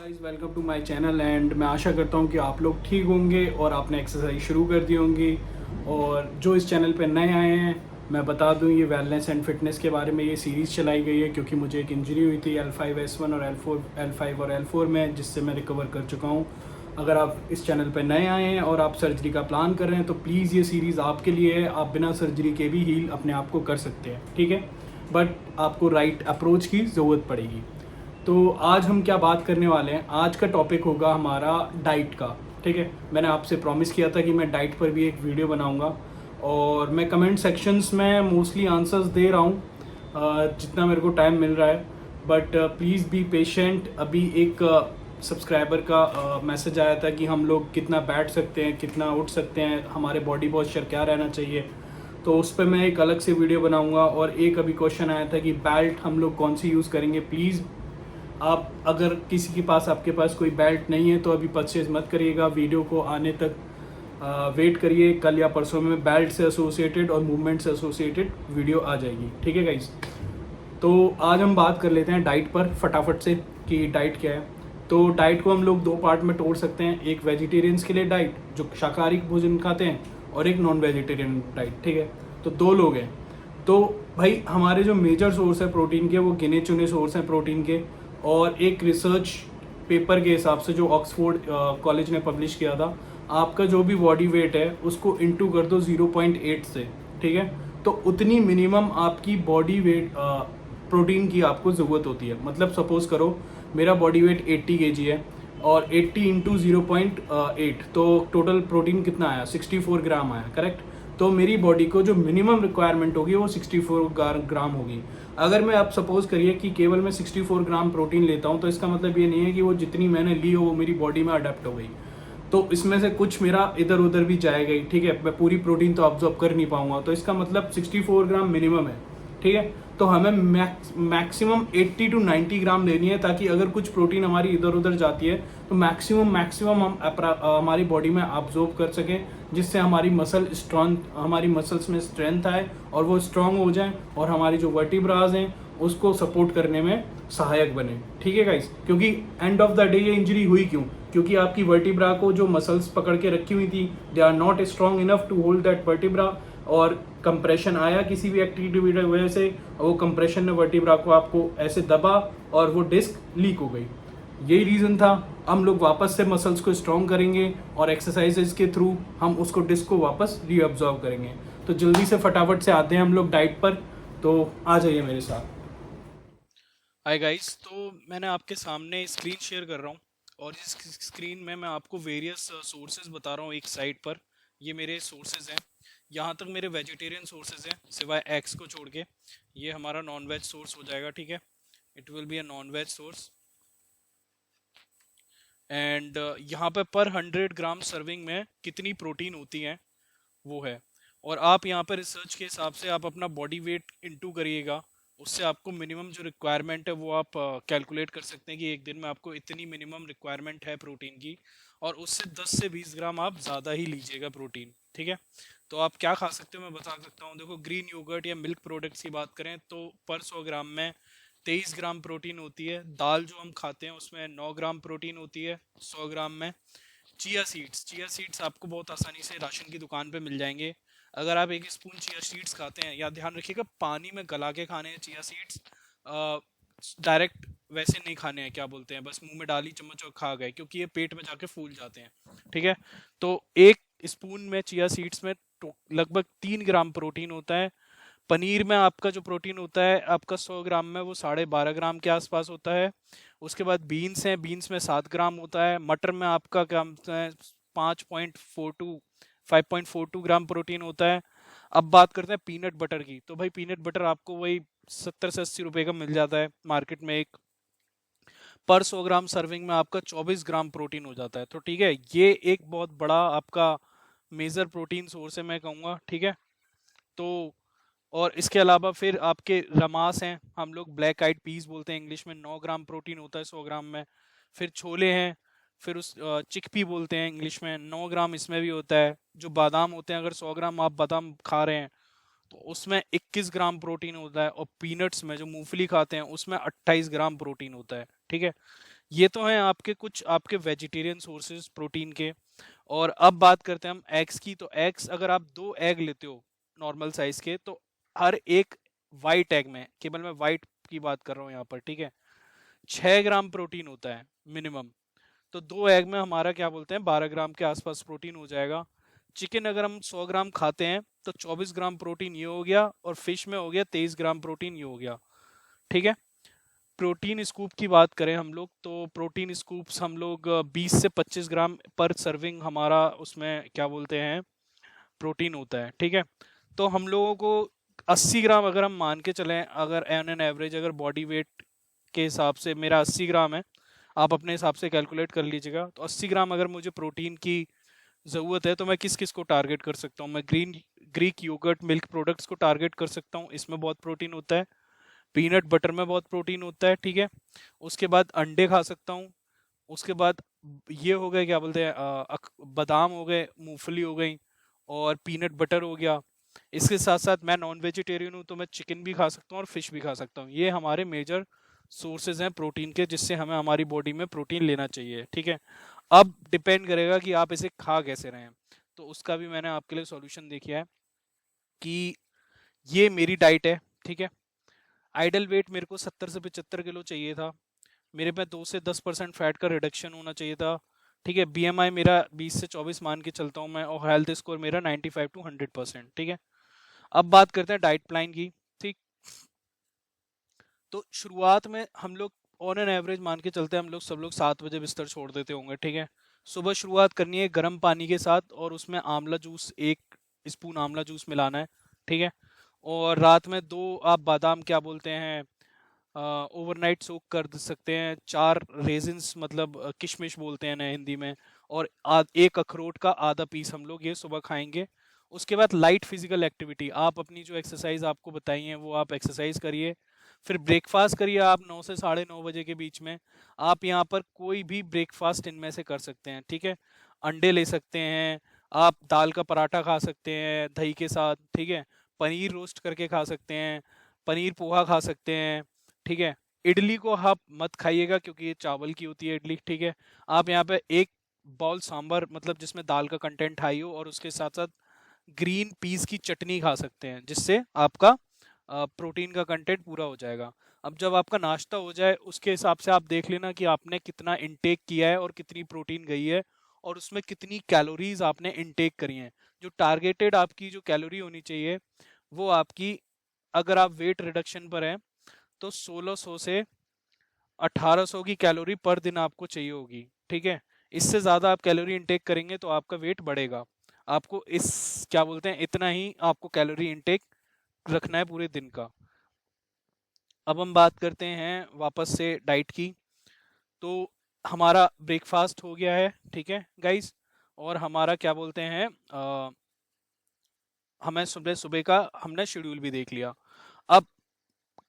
Guys, welcome to my channel and मैं आशा करता हूँ कि आप लोग ठीक होंगे और आपने एक्सरसाइज शुरू कर दी होंगी। और जो इस चैनल पे नए आए हैं, मैं बता दूँ ये वेलनेस एंड फिटनेस के बारे में ये सीरीज़ चलाई गई है क्योंकि मुझे एक इंजरी हुई थी L5S1 और L5 और L4 में, जिससे मैं रिकवर कर चुका हूँ। अगर आप इस चैनल पे नए आए हैं और आप सर्जरी का प्लान कर रहे हैं तो प्लीज़ ये सीरीज़ आपके लिए है। आप बिना सर्जरी के भी हील अपने आप को कर सकते हैं, ठीक है, बट आपको राइट अप्रोच की ज़रूरत पड़ेगी। तो आज हम क्या बात करने वाले हैं, आज का टॉपिक होगा हमारा डाइट का। ठीक है, मैंने आपसे प्रॉमिस किया था कि मैं डाइट पर भी एक वीडियो बनाऊंगा और मैं कमेंट सेक्शंस में मोस्टली आंसर्स दे रहा हूँ जितना मेरे को टाइम मिल रहा है। But please be patient. अभी एक सब्सक्राइबर का मैसेज आया था कि हम लोग कितना बैठ सकते हैं, कितना उठ सकते हैं, हमारे बॉडी पोस्चर क्या रहना चाहिए, तो उस पर मैं एक अलग से वीडियो बनाऊंगा। और एक अभी क्वेश्चन आया था कि बेल्ट हम लोग कौन सी यूज़ करेंगे। प्लीज़ आप अगर किसी के पास आपके पास कोई बेल्ट नहीं है तो अभी परचेज मत करिएगा, वीडियो को आने तक वेट करिए। कल या परसों में बेल्ट से एसोसिएटेड और मूवमेंट से एसोसिएटेड वीडियो आ जाएगी, ठीक है गाइज। तो आज हम बात कर लेते हैं डाइट पर फटाफट से कि डाइट क्या है। तो डाइट को हम लोग दो पार्ट में तोड़ सकते हैं, एक वेजिटेरियंस के लिए डाइट जो शाकाहारी भोजन खाते हैं और एक नॉन वेजिटेरियन डाइट, ठीक है। तो दो लोग हैं। तो भाई हमारे जो मेजर सोर्स है प्रोटीन के वो गिने चुने सोर्स हैं प्रोटीन के। और एक रिसर्च पेपर के हिसाब से जो ऑक्सफोर्ड कॉलेज ने पब्लिश किया था, आपका जो भी बॉडी वेट है उसको इंटू कर दो 0.8 से, ठीक है। तो उतनी मिनिमम आपकी बॉडी वेट प्रोटीन की आपको ज़रूरत होती है। मतलब सपोज करो मेरा बॉडी वेट 80 kg है और 80 इंटू 0.8, तो टोटल प्रोटीन कितना आया, 64 ग्राम आया, करेक्ट। तो मेरी बॉडी को जो मिनिमम रिक्वायरमेंट होगी वो 64 ग्राम होगी। अगर मैं आप सपोज करिए कि केवल मैं 64 ग्राम प्रोटीन लेता हूँ तो इसका मतलब ये नहीं है कि वो जितनी मैंने ली हो वो मेरी बॉडी में अडेप्ट हो गई। तो इसमें से कुछ मेरा इधर उधर भी जाएगा ही, ठीक है। मैं पूरी प्रोटीन तो ऑब्जॉर्व कर नहीं पाऊंगा, तो इसका मतलब 64 ग्राम मिनिमम है, ठीक है। तो हमें मैक्सिमम 80 टू 90 ग्राम लेनी है ताकि अगर कुछ प्रोटीन हमारी इधर उधर जाती है तो मैक्सिमम हम हमारी बॉडी में ऑब्जॉर्व कर सकें, जिससे हमारी हमारी मसल्स में स्ट्रेंथ आए और वो स्ट्रांग हो जाए और हमारी जो वर्टिब्राज हैं उसको सपोर्ट करने में सहायक बने, ठीक है गाइस। क्योंकि एंड ऑफ द डे ये इंजरी हुई क्यों, क्योंकि आपकी वर्टिब्रा को जो मसल्स पकड़ के रखी हुई थी they are not strong enough to hold that vertebra, और कंप्रेशन आया किसी भी एक्टिविटी की वजह से, और वो कंप्रेशन ने वर्टिब्रा को आपको ऐसे दबा और वो डिस्क लीक हो गई। यही रीज़न था। हम लोग वापस से मसल्स को स्ट्रॉन्ग करेंगे और एक्सरसाइजेज के थ्रू हम उसको डिस्क को वापस रीअब्जॉर्व करेंगे। तो जल्दी से फटाफट से आते हैं हम लोग डाइट पर, तो आ जाइए मेरे साथ। हाय गाइस, तो मैंने आपके सामने स्क्रीन शेयर कर रहा हूँ और इस स्क्रीन में मैं आपको वेरियस सोर्सेज बता रहा हूँ एक साइड पर। ये मेरे सोर्सेज हैं। यहाँ तक मेरे वेजिटेरियन सोर्सेज हैं सिवाय एग्स को छोड़ के। ये हमारा नॉन वेज सोर्स हो जाएगा, ठीक है। It will be a non veg source. And यहाँ पर 100 ग्राम सर्विंग में कितनी प्रोटीन होती है वो है। और आप यहाँ पर रिसर्च के हिसाब से आप अपना बॉडी वेट इंटू करिएगा, उससे आपको मिनिमम जो रिक्वायरमेंट है वो आप कैलकुलेट कर सकते हैं कि एक दिन में आपको इतनी मिनिमम रिक्वायरमेंट है प्रोटीन की। और उससे 10 से 20 ग्राम आप ज़्यादा ही लीजिएगा प्रोटीन, ठीक है। तो आप क्या खा सकते हो मैं बता सकता हूँ। देखो, ग्रीन योगर्ट या मिल्क प्रोडक्ट्स की बात करें तो पर 100 ग्राम में 23 ग्राम प्रोटीन होती है। दाल जो हम खाते हैं उसमें 9 ग्राम प्रोटीन होती है 100 ग्राम में। चिया सीड्स आपको बहुत आसानी से राशन की दुकान पे मिल जाएंगे। अगर आप एक स्पून चिया सीड्स खाते हैं, या ध्यान रखिएगा पानी में गला के खाने हैं चिया सीड्स, डायरेक्ट वैसे नहीं खाने हैं, क्या बोलते हैं, बस मुंह में डाली चम्मच और खा गए, क्योंकि ये पेट में जाके फूल जाते हैं, ठीक है। तो एक स्पून में चिया सीड्स में लगभग 3 ग्राम प्रोटीन होता है। पनीर में आपका जो प्रोटीन होता है आपका 100 ग्राम में वो 12.5 ग्राम के आसपास होता है। उसके बाद बीन्स हैं, बीन्स में 7 ग्राम होता है। मटर में आपका क्या है, 5.42 5.42 ग्राम प्रोटीन होता है। अब बात करते हैं पीनट बटर की, तो भाई पीनट बटर आपको वही 70 से 80 रुपए का मिल जाता है मार्केट में। एक पर 100 ग्राम सर्विंग में आपका 24 ग्राम प्रोटीन हो जाता है। तो ठीक है, ये एक बहुत बड़ा आपका मेजर प्रोटीन सोर्स है मैं कहूँगा, ठीक है। तो और इसके अलावा फिर आपके रमास हैं, हम लोग ब्लैक आइड पीस बोलते हैं इंग्लिश में, 9 ग्राम प्रोटीन होता है 100 ग्राम में। फिर छोले हैं, फिर उस चिकपी बोलते हैं इंग्लिश में, 9 ग्राम इसमें भी होता है। जो बादाम होते हैं, अगर 100 ग्राम आप बादाम खा रहे हैं तो उसमें 21 ग्राम प्रोटीन होता है। और पीनट्स में जो मूंगफली खाते हैं उसमें 28 ग्राम प्रोटीन होता है, ठीक है। ये तो हैं आपके कुछ आपके वेजिटेरियन सोर्सेज प्रोटीन के। और अब बात करते हैं हम एग्स की। तो एग्स अगर आप 2 एग लेते हो नॉर्मल साइज के, तो हर एक वाइट एग में, केवल मैं वाइट की बात कर रहा हूँ यहाँ पर, ठीक है, 6 ग्राम प्रोटीन होता है मिनिमम। तो 2 एग में हमारा क्या बोलते हैं 12 ग्राम के आसपास प्रोटीन हो जाएगा। चिकन अगर हम 100 ग्राम खाते हैं तो 24 ग्राम प्रोटीन ये हो गया, और फिश में हो गया 23 ग्राम प्रोटीन ये हो गया। ठीक है। प्रोटीन स्कूप की बात करें हम लोग, तो प्रोटीन स्कूप्स हम लोग 20 से 25 ग्राम पर सर्विंग हमारा उसमें क्या बोलते हैं प्रोटीन होता है। ठीक है। तो हम लोगों को 80 ग्राम अगर हम मान के चलें, अगर एन एन एवरेज, अगर बॉडी वेट के हिसाब से मेरा 80 ग्राम है, आप अपने हिसाब से कैलकुलेट कर लीजिएगा। तो 80 ग्राम अगर मुझे प्रोटीन की ज़रूरत है, तो मैं किस किस को टारगेट कर सकता हूँ? मैं ग्रीक योगर्ट मिल्क प्रोडक्ट्स को टारगेट कर सकता हूँ, इसमें बहुत प्रोटीन होता है। पीनट बटर में बहुत प्रोटीन होता है। ठीक है। उसके बाद अंडे खा सकता हूँ। उसके बाद ये हो गए क्या बोलते हैं बादाम हो गए, मूंगफली हो गई, और पीनट बटर हो गया। इसके साथ साथ मैं नॉन वेजिटेरियन हूँ, तो मैं चिकन भी खा सकता हूँ और फिश भी खा सकता हूँ। ये हमारे मेजर सोर्सेज हैं प्रोटीन के, जिससे हमें हमारी बॉडी में प्रोटीन लेना चाहिए। ठीक है। अब डिपेंड करेगा कि आप इसे खा कैसे रहे हैं। तो उसका भी मैंने आपके लिए सॉल्यूशन देखा है कि ये मेरी डाइट है। ठीक है। आइडल वेट मेरे को 70 से 75 किलो चाहिए था। मेरे में 2 से 10% फैट का रिडक्शन होना चाहिए था। ठीक है। बीएमआई मेरा 20 से 24 मान के चलता हूँ मैं, और हेल्थ स्कोर मेरा 95 to 100%। ठीक है। अब बात करते हैं डाइट प्लान की। ठीक। तो शुरुआत में हम लोग ऑन एन एवरेज मान के चलते हैं, हम लोग सब लोग 7 बजे बिस्तर छोड़ देते होंगे। ठीक है। सुबह शुरुआत करनी है गर्म पानी के साथ, और उसमें आंवला जूस, 1 स्पून आंवला जूस मिलाना है। ठीक है। और रात में दो आप बादाम क्या बोलते हैं ओवरनाइट सोक कर सकते हैं। 4 रेजिन्स मतलब किशमिश बोलते हैं ना हिंदी में, और एक अखरोट का आधा पीस हम लोग ये सुबह खाएंगे। उसके बाद लाइट फिजिकल एक्टिविटी, आप अपनी जो एक्सरसाइज आपको बताई है वो आप एक्सरसाइज करिए। फिर ब्रेकफास्ट करिए आप 9 से 9:30 बजे के बीच में। आप यहाँ पर कोई भी ब्रेकफास्ट इनमें से कर सकते हैं। ठीक है। अंडे ले सकते हैं, आप दाल का पराठा खा सकते हैं दही के साथ। ठीक है। पनीर रोस्ट करके खा सकते हैं, पनीर पोहा खा सकते हैं। ठीक है। इडली को आप मत खाइएगा क्योंकि ये चावल की होती है इडली। ठीक है। आप यहाँ पे एक बाउल सांभर, मतलब जिसमें दाल का कंटेंट हाई हो, और उसके साथ साथ ग्रीन पीस की चटनी खा सकते हैं, जिससे आपका प्रोटीन का कंटेंट पूरा हो जाएगा। अब जब आपका नाश्ता हो जाए, उसके हिसाब से आप देख लेना कि आपने कितना इनटेक किया है और कितनी प्रोटीन गई है, और उसमें कितनी कैलोरीज आपने इनटेक करी हैं। जो टारगेटेड आपकी जो कैलोरी होनी चाहिए, वो आपकी, अगर आप वेट रिडक्शन पर हैं, तो 1600 से 1800 की कैलोरी पर दिन आपको चाहिए होगी। ठीक है। इससे ज़्यादा आप कैलोरी इनटेक करेंगे तो आपका वेट बढ़ेगा। आपको इस क्या बोलते हैं इतना ही आपको कैलोरी इनटेक रखना है पूरे दिन का। अब हम बात करते हैं वापस से डाइट की। तो हमारा ब्रेकफास्ट हो गया है, ठीक है गाइस, और हमारा क्या बोलते हैं हमें सुबह सुबह का हमने शेड्यूल भी देख लिया। अब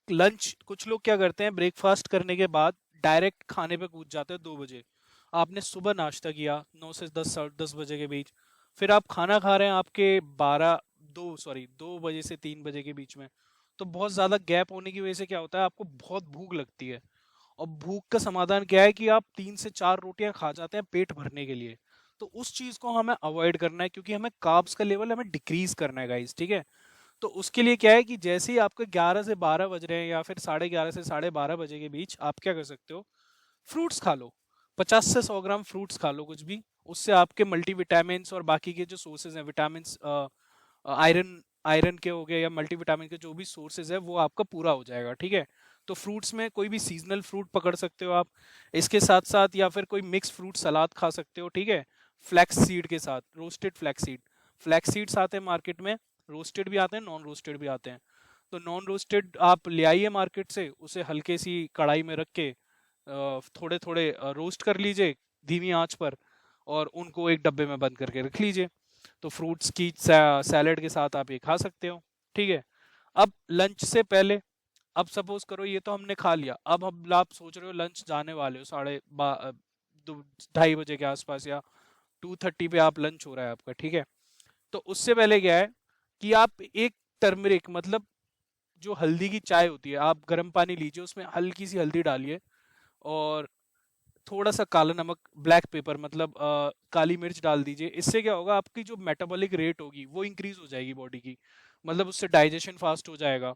लंच, कुछ लोग क्या करते हैं ब्रेकफास्ट करने के बाद डायरेक्ट खाने पे कूद जाते हैं 2 बजे। आपने सुबह नाश्ता किया 9 से 10, 10:30 बजे के बीच, फिर आप खाना खा रहे हैं आपके 2 बजे से 3 बजे के बीच में। तो बहुत ज़्यादा गैप होने की वजह से क्या होता है, आपको बहुत भूख लगती है। और भूख का समाधान क्या है कि आप 3 से 4 रोटियां खा जाते हैं पेट भरने के लिए। तो उस चीज़ को हमें अवॉइड करना है, क्योंकि हमें कार्ब्स का लेवल हमें डिक्रीज करना है गाइस। ठीक है। तो उसके लिए क्या है कि जैसे ही आपके 11 से 12 बज रहे हैं, या फिर 11:30 से 12:30 बजे के बीच, आप क्या कर सकते हो, फ्रूट्स खा लो। 50 से 100 ग्राम फ्रूट्स खा लो कुछ भी। उससे आपके मल्टीविटामिन और बाकी के जो सोर्सेज हैं विटामिन, आयरन आयरन के हो गए या मल्टीविटामिन के जो भी सोर्सेज है, वो आपका पूरा हो जाएगा। ठीक है। तो फ्रूट्स में कोई भी सीजनल फ्रूट पकड़ सकते हो आप। इसके साथ साथ या फिर कोई मिक्स फ्रूट सलाद खा सकते हो। ठीक है। फ्लैक्स सीड के साथ, roasted flax seed, flax seeds आते हैं मार्केट में, रोस्टेड भी आते हैं नॉन रोस्टेड भी आते हैं। तो नॉन रोस्टेड आप ले आइए मार्केट से, उसे हल्के सी कढ़ाई में रख के थोड़े थोड़े रोस्ट कर लीजिए धीमी आंच पर, और उनको एक डब्बे में बंद करके रख लीजिए। तो फ्रूट्स की सैलेड के साथ आप ये खा सकते हो। ठीक है। अब लंच से पहले, अब सपोज करो ये तो हमने खा लिया, अब हम आप सोच रहे हो लंच जाने वाले हो 2:30 बजे के आसपास, या 2:30 पे आप लंच हो रहा है आपका। ठीक है। तो उससे पहले क्या है कि आप एक टर्मरिक, मतलब जो हल्दी की चाय होती है, आप गर्म पानी लीजिए, उसमें हल्की सी हल्दी डालिए, और थोड़ा सा काला नमक, ब्लैक पेपर मतलब काली मिर्च डाल दीजिए। इससे क्या होगा, आपकी जो मेटाबॉलिक रेट होगी वो इंक्रीज हो जाएगी बॉडी की, मतलब उससे डाइजेशन फास्ट हो जाएगा।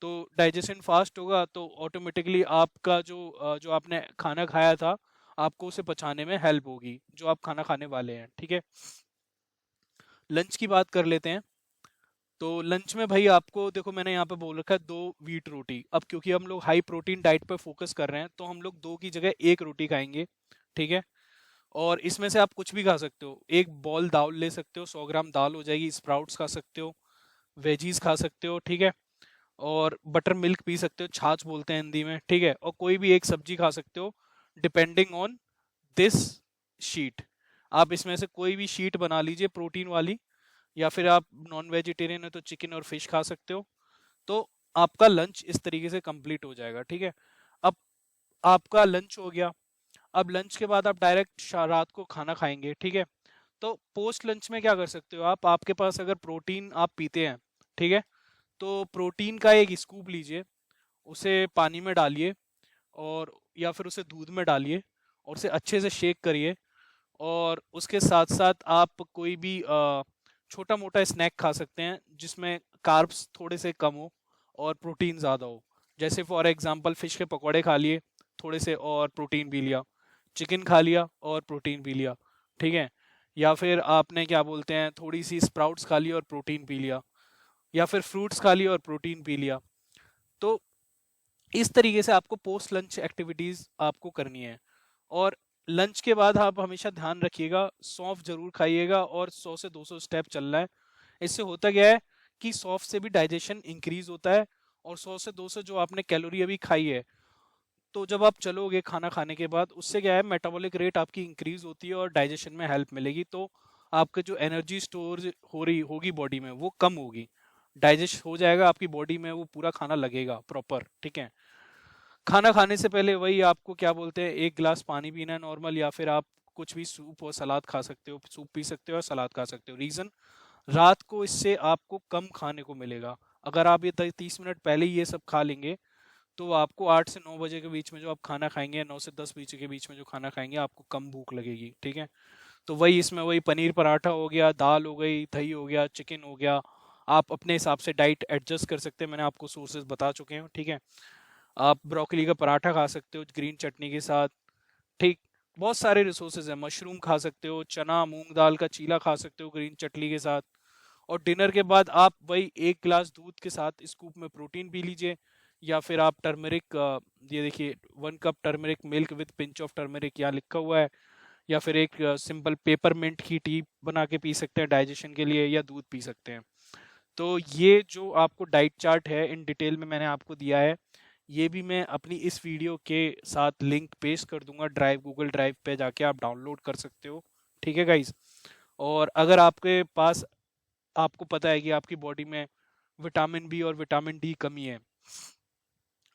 तो डाइजेशन फास्ट होगा तो ऑटोमेटिकली आपका जो आपने खाना खाया था, आपको उसे पचाने में हेल्प होगी, जो आप खाना खाने वाले हैं। ठीक है, लंच की बात कर लेते हैं। तो लंच में भाई आपको देखो, मैंने यहाँ पे बोल रखा है 2 व्हीट रोटी। अब क्योंकि हम लोग हाई प्रोटीन डाइट पर फोकस कर रहे हैं, तो हम लोग 2 की जगह 1 रोटी खाएंगे। ठीक है, और इसमें से आप कुछ भी खा सकते हो। एक बॉल दाल ले सकते हो, 100 ग्राम दाल हो जाएगी। स्प्राउट्स खा सकते हो, वेजीज खा सकते हो। ठीक है, और बटर मिल्क पी सकते हो, छाछ बोलते हैं हिंदी में। ठीक है, और कोई भी एक सब्जी खा सकते हो डिपेंडिंग ऑन दिस शीट। आप इसमें से कोई भी शीट बना लीजिए प्रोटीन वाली, या फिर आप नॉन वेजिटेरियन है तो चिकन और फिश खा सकते हो। तो आपका लंच इस तरीके से कंप्लीट हो जाएगा। ठीक है, अब आपका लंच हो गया। अब लंच के बाद आप डायरेक्ट रात को खाना खाएंगे। ठीक है, तो पोस्ट लंच में क्या कर सकते हो आप, आपके पास अगर प्रोटीन आप पीते हैं, ठीक है, तो प्रोटीन का एक स्कूप लीजिए, उसे पानी में डालिए, और या फिर उसे दूध में डालिए, और उसे अच्छे से शेक करिए। और उसके साथ साथ आप कोई भी छोटा मोटा स्नैक खा सकते हैं जिसमें कार्ब्स थोड़े से कम हो और प्रोटीन ज़्यादा हो। जैसे फॉर एग्जांपल फिश के पकौड़े खा लिए थोड़े से, और प्रोटीन भी लिया। चिकन खा लिया और प्रोटीन भी लिया। ठीक है, या फिर आपने क्या बोलते हैं, थोड़ी सी स्प्राउट्स खा ली और प्रोटीन पी लिया, या फिर फ्रूट्स खा लिए और प्रोटीन पी लिया। तो इस तरीके से आपको पोस्ट लंच एक्टिविटीज आपको करनी है। और लंच के बाद आप हमेशा ध्यान रखिएगा, सौंफ जरूर खाइएगा, और 100 से 200 स्टेप चलना है। इससे होता क्या है कि सौंफ से भी डाइजेशन इंक्रीज होता है, और 100 से 200 जो आपने कैलोरी अभी खाई है, तो जब आप चलोगे खाना खाने के बाद, उससे क्या है, मेटाबॉलिक रेट आपकी इंक्रीज होती है और डाइजेशन में हेल्प मिलेगी। तो आपके जो एनर्जी स्टोर हो रही होगी बॉडी में वो कम होगी, डाइजेस्ट हो जाएगा आपकी बॉडी में, वो पूरा खाना लगेगा प्रॉपर। ठीक है, खाना खाने से पहले वही आपको क्या बोलते हैं, 1 गिलास पानी पीना है नॉर्मल, या फिर आप कुछ भी सूप और सलाद खा सकते हो, सूप पी सकते हो और सलाद खा सकते हो। रीज़न, रात को इससे आपको कम खाने को मिलेगा। अगर आप ये 30 मिनट पहले ही ये सब खा लेंगे, तो आपको 8 से 9 बजे के बीच में जो आप खाना खाएंगे, 9 से 10 बजे के बीच में जो खाना खाएंगे, आपको कम भूख लगेगी। ठीक है, तो वही इसमें वही पनीर पराठा हो गया, दाल हो गई, दही हो गया, चिकन हो गया। आप अपने हिसाब से डाइट एडजस्ट कर सकते हैं, मैंने आपको सोर्सेज बता चुके हैं। ठीक है, आप ब्रोकली का पराठा खा सकते हो ग्रीन चटनी के साथ। ठीक, बहुत सारे रिसोर्सेज हैं। मशरूम खा सकते हो, चना मूंग दाल का चीला खा सकते हो ग्रीन चटनी के साथ। और डिनर के बाद आप वही 1 गिलास दूध के साथ स्कूप में प्रोटीन पी लीजिए, या फिर आप टर्मरिक, ये देखिए 1 cup turmeric milk with pinch of turmeric यहाँ लिखा हुआ है, या फिर एक सिंपल पेपरमिंट की टी बना के पी सकते हैं डाइजेशन के लिए, या दूध पी सकते हैं। तो ये जो आपको डाइट चार्ट है इन डिटेल में मैंने आपको दिया है, ये भी मैं अपनी इस वीडियो के साथ लिंक पेस्ट कर दूंगा ड्राइव, गूगल ड्राइव पे जाके आप डाउनलोड कर सकते हो। ठीक है गाइज, और अगर आपके पास, आपको पता है कि आपकी बॉडी में विटामिन बी और विटामिन डी कमी है,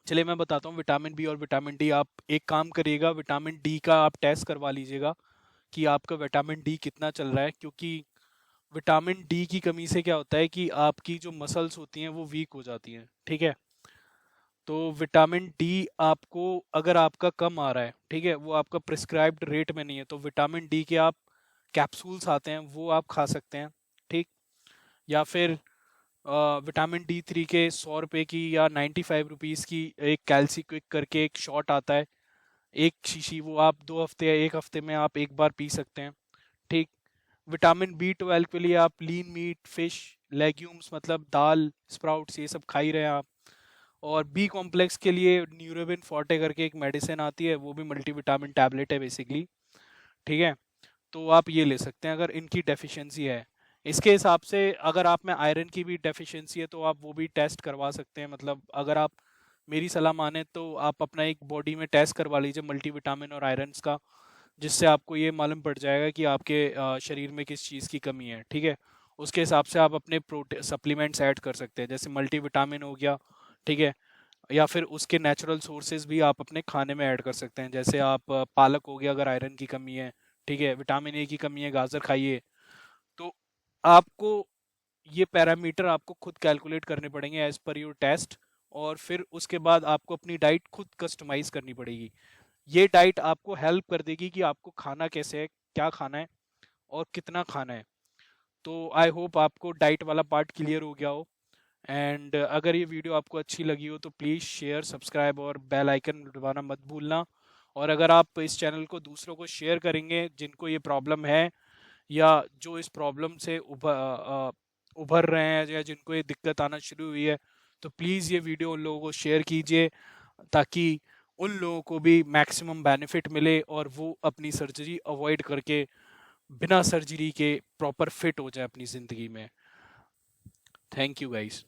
चलिए मैं बताता हूँ विटामिन बी और विटामिन डी। आप एक काम करिएगा, विटामिन डी का आप टेस्ट करवा लीजिएगा कि आपका विटामिन डी कितना चल रहा है। क्योंकि विटामिन डी की कमी से क्या होता है कि आपकी जो मसल्स होती हैं वो वीक हो जाती हैं। ठीक है, तो विटामिन डी आपको, अगर आपका कम आ रहा है, ठीक है, वो आपका प्रिस्क्राइब्ड रेट में नहीं है, तो विटामिन डी के आप कैप्सूल्स आते हैं वो आप खा सकते हैं। ठीक, या फिर विटामिन डी 3 के 100 रुपए की या 95 रुपीज़ की एक कैल्सी क्विक करके एक शॉट आता है, एक शीशी, वो आप 2 हफ्ते या 1 हफ्ते में आप एक बार पी सकते हैं। ठीक, विटामिन बी 12 के लिए आप लीन मीट, फिश, लेग्यूम्स मतलब दाल, स्प्राउट्स, ये सब खा ही रहे हैं आप। और बी कॉम्प्लेक्स के लिए न्यूरोबिन फोर्टे करके एक मेडिसिन आती है, वो भी मल्टीविटामिन टैबलेट है बेसिकली। ठीक है, तो आप ये ले सकते हैं अगर इनकी डेफिशिएंसी है। इसके हिसाब से अगर आप में आयरन की भी डेफिशिएंसी है तो आप वो भी टेस्ट करवा सकते हैं। मतलब अगर आप मेरी सलाह माने तो आप अपना एक बॉडी में टेस्ट करवा लीजिए मल्टीविटामिन और आयरन्स का, जिससे आपको ये मालूम पड़ जाएगा कि आपके शरीर में किस चीज़ की कमी है। ठीक है, उसके हिसाब से आप अपने प्रोटीन सप्लीमेंट्स ऐड कर सकते हैं, जैसे मल्टीविटामिन हो गया। ठीक है, या फिर उसके नेचुरल सोर्सेज भी आप अपने खाने में ऐड कर सकते हैं, जैसे आप पालक हो गया अगर आयरन की कमी है। ठीक है, विटामिन ए की कमी है, गाजर खाइए। तो आपको ये पैरामीटर आपको खुद कैलकुलेट करने पड़ेंगे एज पर योर टेस्ट, और फिर उसके बाद आपको अपनी डाइट खुद कस्टमाइज करनी पड़ेगी। ये डाइट आपको हेल्प कर देगी कि आपको खाना कैसे है, क्या खाना है और कितना खाना है। तो आई होप आपको डाइट वाला पार्ट क्लियर हो गया हो। एंड अगर ये वीडियो आपको अच्छी लगी हो तो प्लीज़ शेयर, सब्सक्राइब और बेल आइकन दबाना मत भूलना। और अगर आप इस चैनल को दूसरों को शेयर करेंगे जिनको ये प्रॉब्लम है या जो इस प्रॉब्लम से उभर रहे हैं या जिनको ये दिक्कत आना शुरू हुई है, तो प्लीज़ ये वीडियो उन लोगों को शेयर कीजिए ताकि उन लोगों को भी मैक्सिमम बेनिफिट मिले और वो अपनी सर्जरी अवॉइड करके बिना सर्जरी के प्रॉपर फिट हो जाए अपनी ज़िंदगी में। Thank you guys.